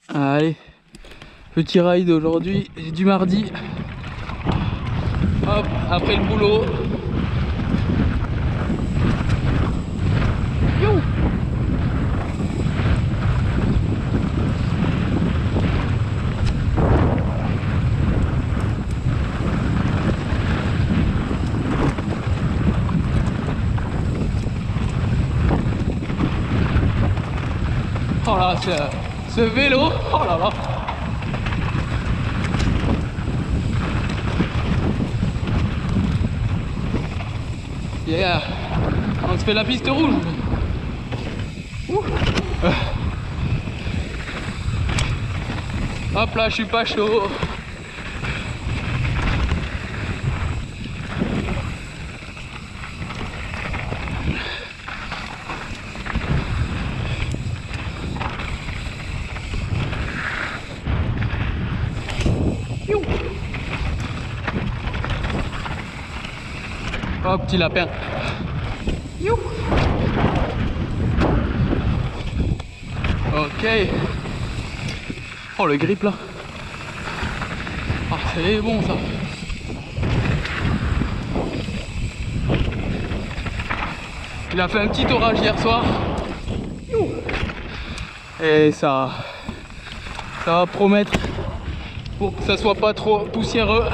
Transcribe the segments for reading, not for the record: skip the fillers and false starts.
Allez, petit ride aujourd'hui du mardi. Hop, après le boulot. You. Oh là, ce vélo, oh là là. Yeah, on se fait la piste rouge. Hop là, je suis pas chaud. Oh, petit lapin. You. Ok. Oh, le grip là. Ah, c'est bon ça. Il a fait un petit orage hier soir. Et ça va promettre pour que ça soit pas trop poussiéreux.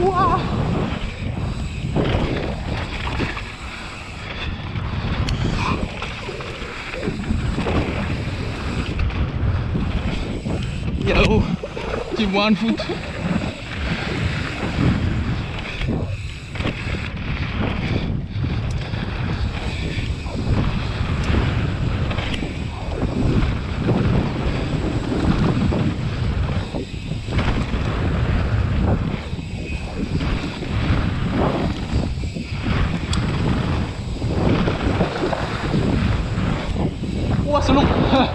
Ouah. Yo, petit one foot. Ouah, c'est long. Ah.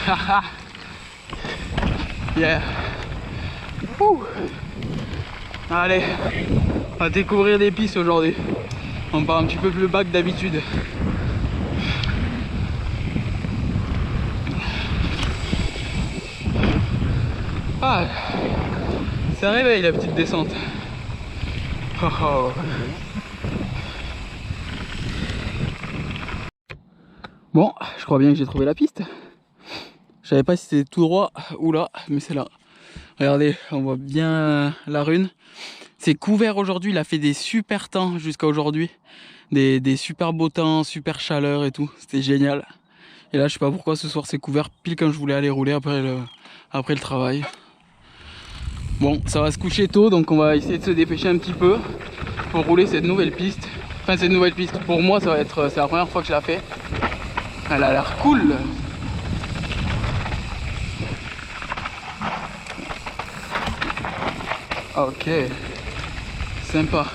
Haha. Yeah. Ouh. Allez, on va découvrir des pistes aujourd'hui. On part un petit peu plus bas que d'habitude. Ah, ça réveille la petite descente. Oh oh. Bon, je crois bien que j'ai trouvé la piste. Je savais pas si c'était tout droit ou là, mais c'est là. Regardez, on voit bien la rune. C'est couvert aujourd'hui, il a fait des super temps jusqu'à aujourd'hui. Des super beaux temps, super chaleur et tout. C'était génial. Et là, je sais pas pourquoi ce soir c'est couvert pile quand je voulais aller rouler après le travail. Bon, ça va se coucher tôt, donc on va essayer de se dépêcher un petit peu pour rouler cette nouvelle piste. Enfin, cette nouvelle piste, pour moi, ça va être, c'est la première fois que je la fais. Elle a l'air cool. Ok, sympa.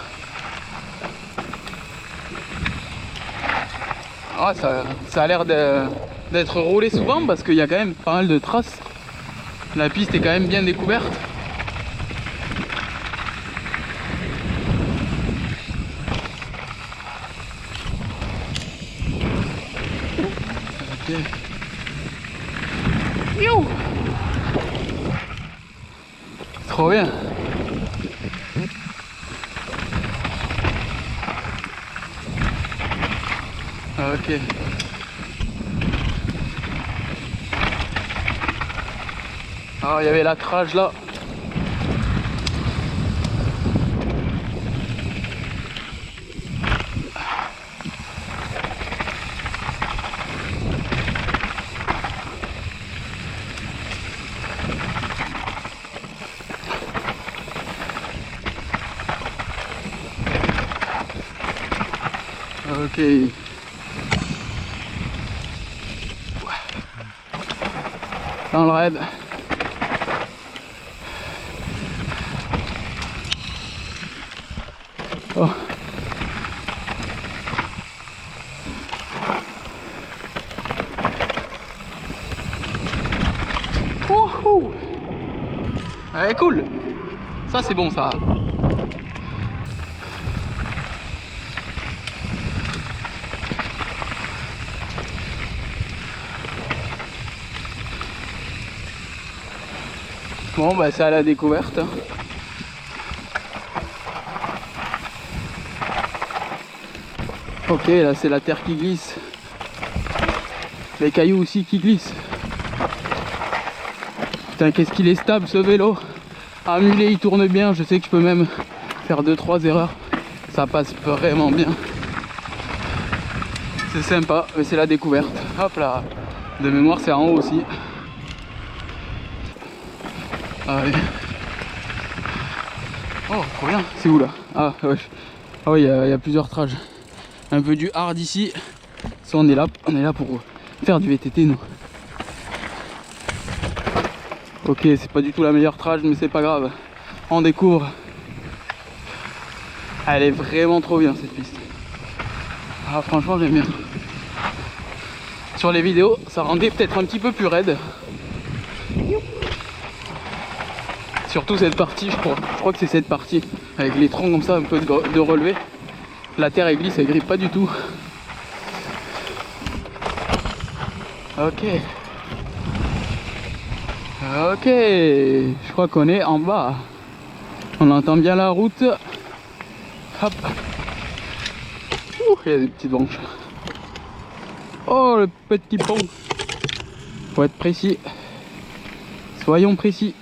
Ah, ça a l'air d'être roulé souvent parce qu'il y a quand même pas mal de traces. La piste est quand même bien découverte. Ok. Youh. Trop bien. Ok. Alors il y avait la trage là. Ok. Dans le raid. Oh. Wouhou. Elle est cool. Ça c'est bon ça. Bon bah c'est à la découverte. Ok, là c'est la terre qui glisse. Les cailloux aussi qui glissent. Putain, qu'est-ce qu'il est stable ce vélo. À mulet il tourne bien, je sais que je peux même faire 2-3 erreurs. Ça passe vraiment bien. C'est sympa, mais c'est la découverte. Hop là. De mémoire c'est en haut aussi. Allez. Oh, trop bien. C'est où là? Ah ouais. Ah oui, il y a plusieurs trages. Un peu du hard ici. Ça, on est là pour faire du VTT nous. Ok, c'est pas du tout la meilleure trage, mais c'est pas grave. On découvre. Elle est vraiment trop bien cette piste. Ah franchement j'aime bien. Sur les vidéos, ça rendait peut-être un petit peu plus raide. Surtout cette partie, je crois que c'est cette partie. Avec les troncs comme ça, un peu de relevé. La terre elle glisse, elle grippe pas du tout. Ok. Ok. Je crois qu'on est en bas. On entend bien la route. Hop. Ouh, il y a des petites branches. Oh, le petit pont. Faut être précis. Soyons précis.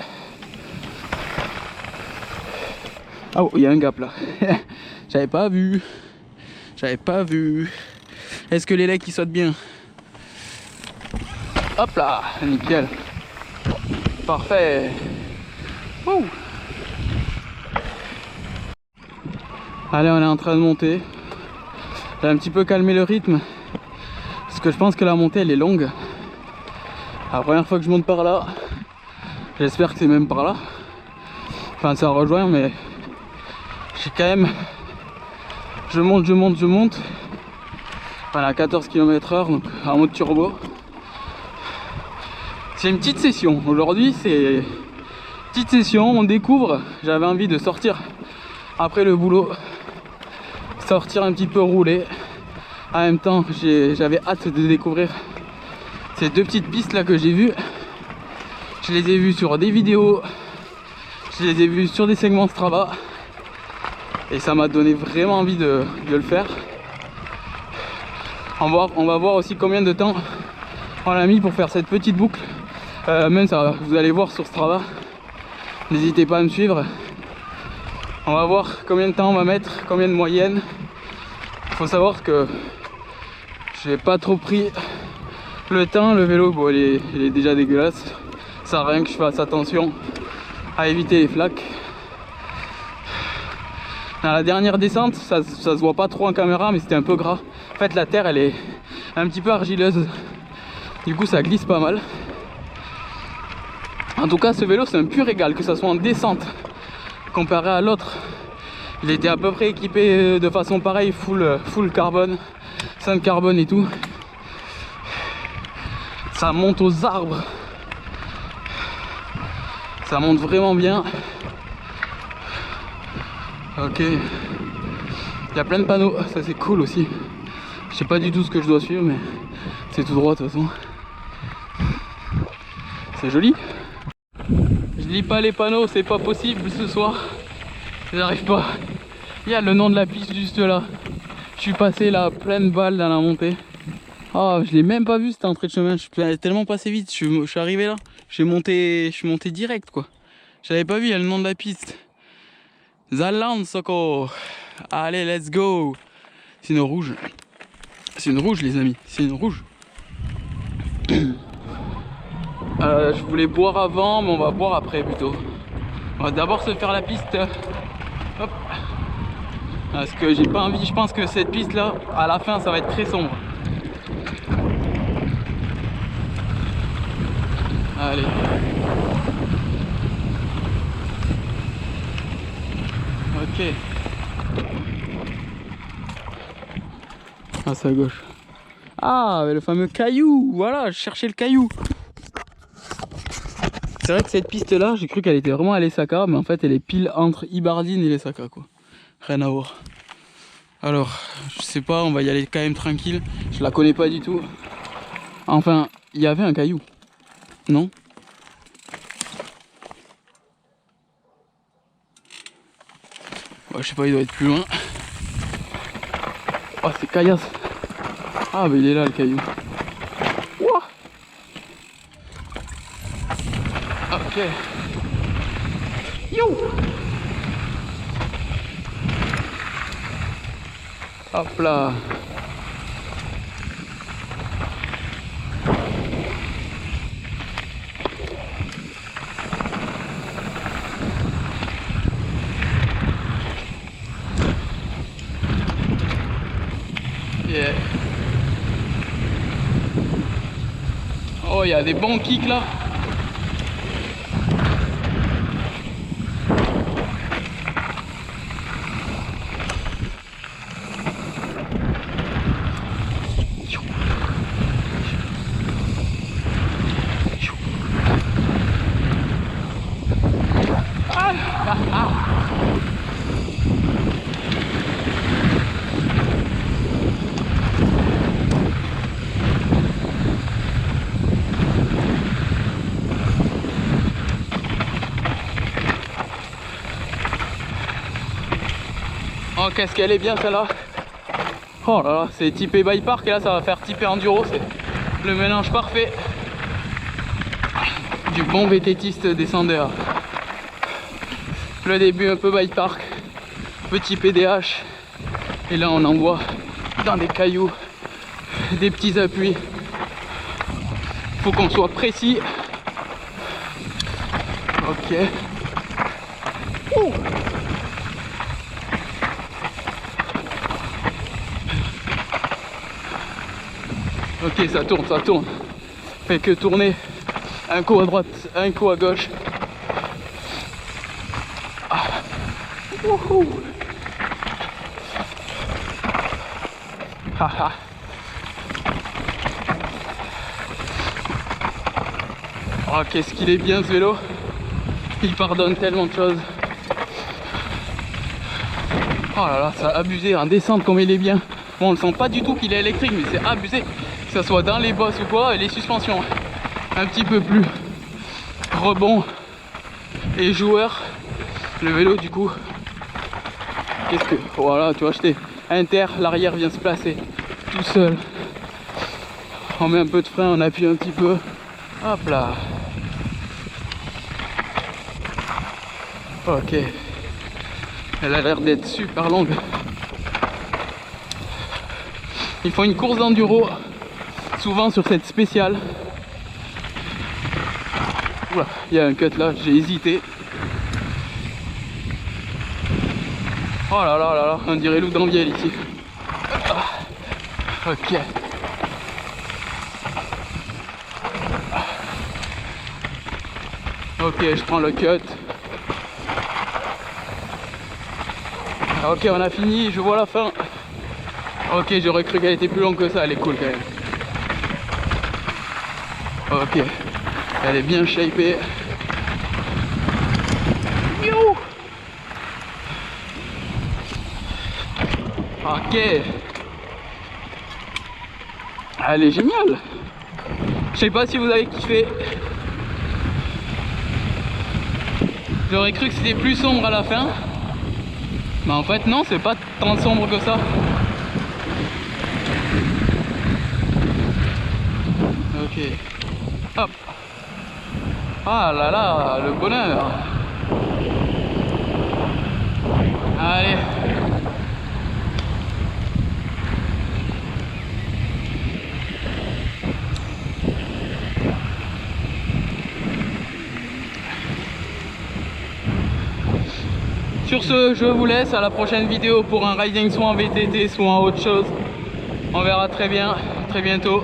Oh, il y a un gap là. J'avais pas vu. J'avais pas vu. Est-ce que les legs ils sautent bien? Hop là, nickel. Parfait. Wouh. Allez, on est en train de monter. J'ai un petit peu calmé le rythme. Parce que je pense que la montée elle est longue. La première fois que je monte par là. J'espère que c'est même par là. Enfin ça rejoint mais j'ai quand même. Je monte. Voilà, à 14 km/h, donc en mode turbo. C'est une petite session. Aujourd'hui, c'est une petite session. On découvre. J'avais envie de sortir après le boulot, sortir un petit peu rouler. En même temps, j'avais hâte de découvrir ces deux petites pistes là que j'ai vues. Je les ai vues sur des vidéos, je les ai vues sur des segments Strava. Et ça m'a donné vraiment envie de le faire. On va voir aussi combien de temps on a mis pour faire cette petite boucle. Même ça, vous allez voir sur Strava. N'hésitez pas à me suivre. On va voir combien de temps on va mettre, combien de moyenne. Il faut savoir que j'ai pas trop pris le temps. Le vélo, bon, il est déjà dégueulasse. Ça sert à rien que je fasse attention à éviter les flaques. Dans la dernière descente, ça se voit pas trop en caméra, mais c'était un peu gras. En fait, la terre, elle est un petit peu argileuse. Du coup, ça glisse pas mal. En tout cas, ce vélo, c'est un pur régal, que ça soit en descente comparé à l'autre. Il était à peu près équipé de façon pareille, full carbone, 5 carbone et tout. Ça monte aux arbres. Ça monte vraiment bien. Ok. Il y a plein de panneaux, ça c'est cool aussi. Je sais pas du tout ce que je dois suivre, mais c'est tout droit de toute façon. C'est joli. Je lis pas les panneaux, c'est pas possible ce soir. J'arrive pas. Il y a le nom de la piste juste là. Je suis passé là, pleine balle dans la montée. Oh, je l'ai même pas vu cette entrée de chemin. Je suis tellement passé vite. Je suis arrivé là. Je suis monté direct quoi. J'avais pas vu, il y a le nom de la piste. Zaland Soko. Allez, let's go. C'est une rouge. C'est une rouge les amis. C'est une rouge. Je voulais boire avant, mais on va boire après plutôt. On va d'abord se faire la piste. Hop. Parce que j'ai pas envie, je pense que cette piste là, à la fin ça va être très sombre. Allez. Ok. Ah, c'est à gauche. Ah, le fameux caillou. Voilà, je cherchais le caillou. C'est vrai que cette piste là, j'ai cru qu'elle était vraiment à l'Essaka, mais en fait elle est pile entre Ibardine et l'Essaka quoi. Rien à voir. Alors, je sais pas, on va y aller quand même tranquille. Je la connais pas du tout. Enfin, il y avait un caillou. Non? Ouais, je sais pas, il doit être plus loin. Oh, c'est caillasse. Ah, bah il est là le caillou. Ouah. Ok. Yo. Hop là. Yeah. Oh, il y a des bons kicks là. Oh, qu'est-ce qu'elle est bien celle-là. Oh là là, c'est typé bike park et là ça va faire typé enduro. C'est le mélange parfait du bon vététiste descendeur. Le début un peu bike park, petit PDH. Et là on envoie dans des cailloux, des petits appuis. Faut qu'on soit précis. Ok. Ouh. Ok, ça tourne, ça tourne. Fait que tourner un coup à droite, un coup à gauche. Ah. Wouhou. Haha. Oh, qu'est-ce qu'il est bien ce vélo. Il pardonne tellement de choses. Oh là là, ça a abusé en descente comme il est bien. Bon, on ne sent pas du tout qu'il est électrique, mais c'est abusé. Que ce soit dans les bosses ou quoi, et les suspensions un petit peu plus rebond et joueur. Le vélo du coup, qu'est-ce que... Voilà, tu vois, j'étais inter, l'arrière vient se placer tout seul. On met un peu de frein, on appuie un petit peu. Hop là. Ok. Elle a l'air d'être super longue. Ils font une course d'enduro, souvent sur cette spéciale. Oula, il y a un cut là, j'ai hésité. Oh là là là là, on dirait loup d'Anvielle ici. Ok. Ok, je prends le cut. Ok, on a fini, je vois la fin. Ok, j'aurais cru qu'elle était plus longue que ça, elle est cool quand même. Ok, elle est bien shapée. Yo. Ok. Elle est géniale. Je sais pas si vous avez kiffé. J'aurais cru que c'était plus sombre à la fin. Mais en fait non, c'est pas tant sombre que ça. Ok. Hop. Ah là là, le bonheur. Allez. Sur ce, je vous laisse à la prochaine vidéo pour un riding soit en VTT, soit en autre chose. On verra très bientôt.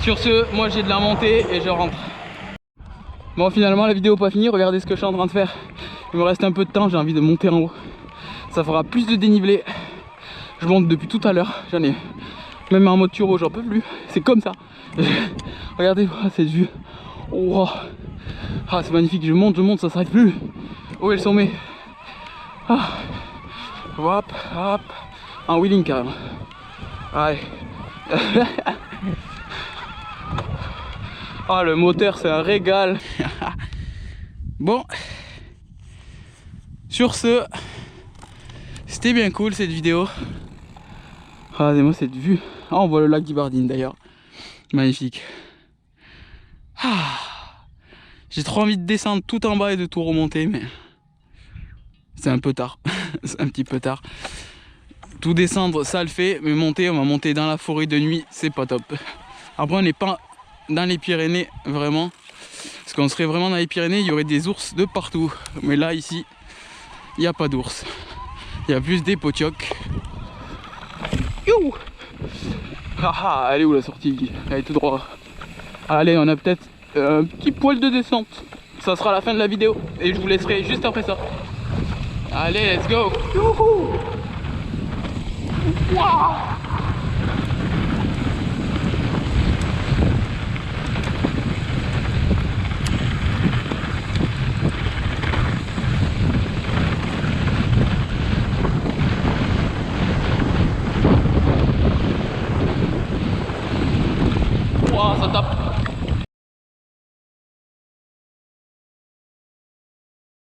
Sur ce, moi j'ai de la montée et je rentre. Bon, finalement la vidéo pas finie, regardez ce que je suis en train de faire. Il me reste un peu de temps, j'ai envie de monter en haut. Ça fera plus de dénivelé. Je monte depuis tout à l'heure, j'en ai même en mode turbo, j'en peux plus. C'est comme ça. Regardez cette vue. Oh. Ah, c'est magnifique, je monte, ça s'arrête plus. Où est le sommet? Ah. Hop, hop. En wheeling carrément. Ouais. Ah, le moteur c'est un régal. Bon, sur ce, c'était bien cool cette vidéo. Regardez-moi cette vue. Ah, on voit le lac d'Ibardine d'ailleurs. Magnifique. Ah, j'ai trop envie de descendre tout en bas et de tout remonter, mais c'est un peu tard. C'est un petit peu tard. Tout descendre ça le fait, mais monter, on va monter dans la forêt de nuit, c'est pas top. Après on n'est pas dans les Pyrénées vraiment, parce qu'on serait vraiment dans les Pyrénées, il y aurait des ours de partout, mais là ici il n'y a pas d'ours, il y a plus des potiocs. Ah, elle est où la sortie? Elle est tout droit. Allez, on a peut-être un petit poil de descente, ça sera la fin de la vidéo et je vous laisserai juste après ça. Allez, let's go. Youhou. Wow.